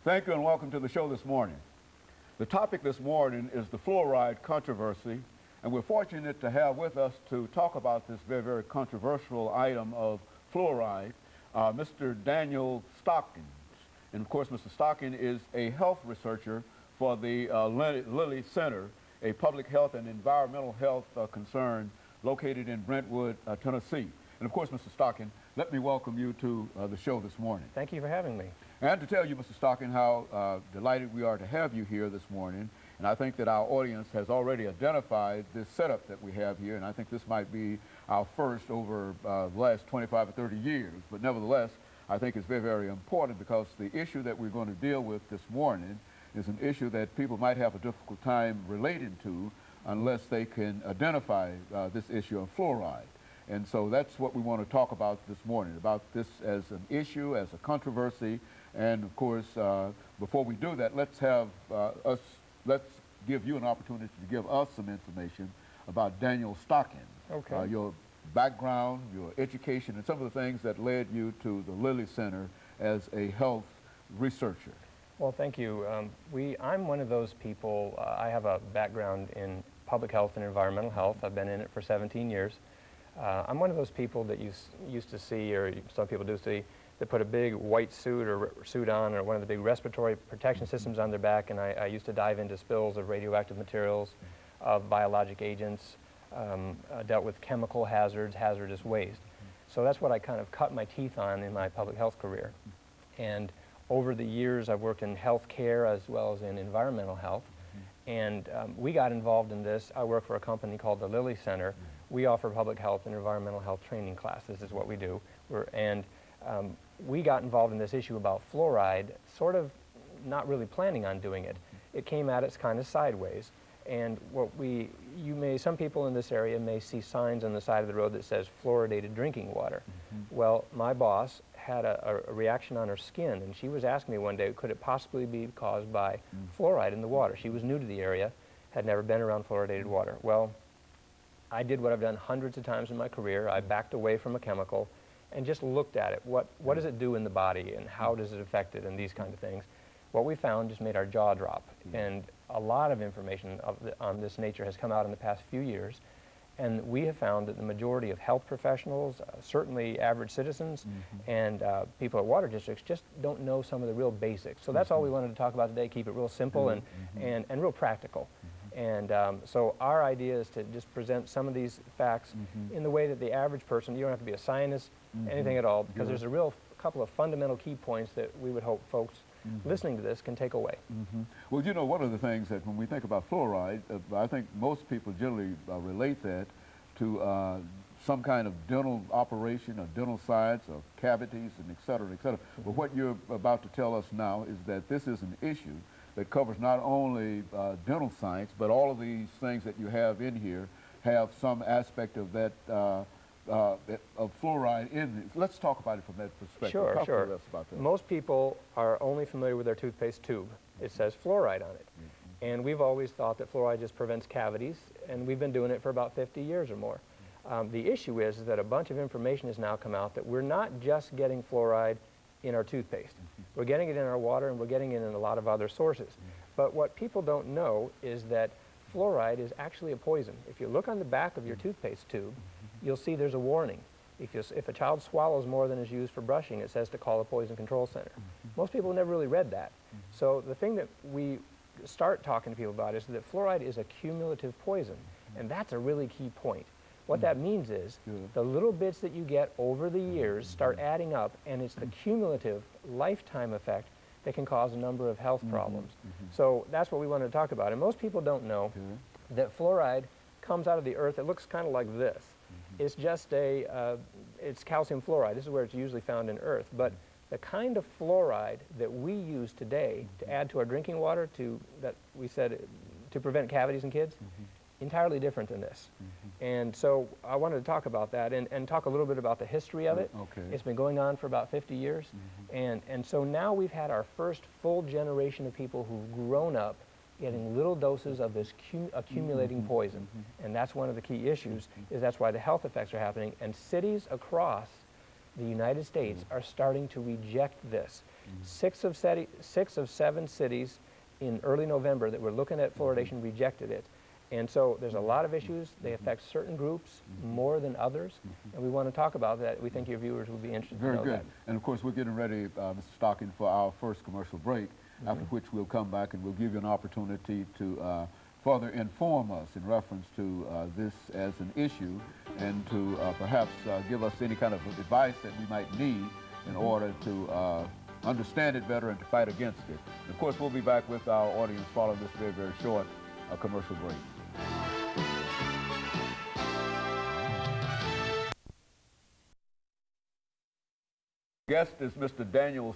Thank you and welcome to the show this morning. The topic this morning is the fluoride controversy, and we're fortunate to have with us to talk about this very, very controversial item of fluoride, Mr. Daniel Stockin. And of course, Mr. Stockin is a health researcher for the Lilly Center, a public health and environmental health concern located in Brentwood, Tennessee. And of course, Mr. Stockin, let me welcome you to the show this morning. Thank you for having me. And to tell you, Mr. Stockin, how delighted we are to have you here this morning. And I think that our audience has already identified this setup that we have here, and I think this might be our first over the last 25 or 30 years. But nevertheless, I think it's very, very important because the issue that we're going to deal with this morning is an issue that people might have a difficult time relating to unless they can identify this issue of fluoride. And so that's what we want to talk about this morning, about this as an issue, as a controversy. And of course, before we do that, let's give you an opportunity to give us some information about Daniel Stockin. Okay. Your background, your education, and some of the things that led you to the Lilly Center as a health researcher. Well, thank you. I'm one of those people, I have a background in public health and environmental health. I've been in it for 17 years. I'm one of those people that you used to see, or some people do see, that put a big white suit or suit on, or one of the big respiratory protection systems on their back, and I used to dive into spills of radioactive materials, of biologic agents, dealt with chemical hazards, hazardous waste. So that's what I kind of cut my teeth on in my public health career. And over the years, I've worked in health care as well as in environmental health. And we got involved in this. I work for a company called the Lilly Center. We offer public health and environmental health training classes, is what we do. We got involved in this issue about fluoride, sort of not really planning on doing it. It came at us kind of sideways. And some people in this area may see signs on the side of the road that says fluoridated drinking water. Well, my boss had a reaction on her skin, and she was asking me one day, could it possibly be caused by fluoride in the water? She was new to the area, had never been around fluoridated water. Well, I did what I've done hundreds of times in my career. I backed away from a chemical and just looked at it. What does it do in the body, and how does it affect it, and these kind of things. What we found just made our jaw drop. And a lot of information on this nature has come out in the past few years. And we have found that the majority of health professionals, certainly average citizens, and people at water districts just don't know some of the real basics. So that's all we wanted to talk about today, keep it real simple and real practical. And so our idea is to just present some of these facts in the way that the average person, you don't have to be a scientist, anything at all, because there's a couple of fundamental key points that we would hope folks listening to this can take away. Well, you know, one of the things that when we think about fluoride, I think most people generally relate that to some kind of dental operation or dental science or cavities and et cetera, et cetera. But what you're about to tell us now is that this is an issue that covers not only dental science, but all of these things that you have in here have some aspect of that of fluoride in it. Let's talk about it from that perspective. Sure, Talk sure. to us about that. Most people are only familiar with their toothpaste tube. It says fluoride on it. And we've always thought that fluoride just prevents cavities, and we've been doing it for about 50 years or more. The issue is that a bunch of information has now come out that we're not just getting fluoride in our toothpaste. We're getting it in our water, and we're getting it in a lot of other sources. But what people don't know is that fluoride is actually a poison. If you look on the back of your toothpaste tube, you'll see there's a warning. If a child swallows more than is used for brushing, it says to call a poison control center. Most people have never really read that. So the thing that we start talking to people about is that fluoride is a cumulative poison, and that's a really key point. What that means is the little bits that you get over the years start adding up, and it's the cumulative lifetime effect that can cause a number of health problems. So that's what we wanted to talk about. And most people don't know that fluoride comes out of the earth. It looks kind of like this. It's just it's calcium fluoride. This is where it's usually found in earth. But the kind of fluoride that we use today to add to our drinking water to prevent cavities in kids, entirely different than this. And so I wanted to talk about that and talk a little bit about the history of it. It's been going on for about 50 years. And so now we've had our first full generation of people who've grown up getting little doses of this accumulating poison. And that's one of the key issues, is that's why the health effects are happening. And cities across the United States are starting to reject this. 6 of 7 cities in early November that were looking at fluoridation rejected it. And so there's a lot of issues. They affect certain groups more than others, and we want to talk about that. We think your viewers will be interested to know that. Very good. And of course, we're getting ready, Mr. Stockin, for our first commercial break, after which we'll come back and we'll give you an opportunity to further inform us in reference to this as an issue, and to perhaps give us any kind of advice that we might need in order to understand it better and to fight against it. And of course, we'll be back with our audience following this very, very short commercial break. Guest is Mr. Daniel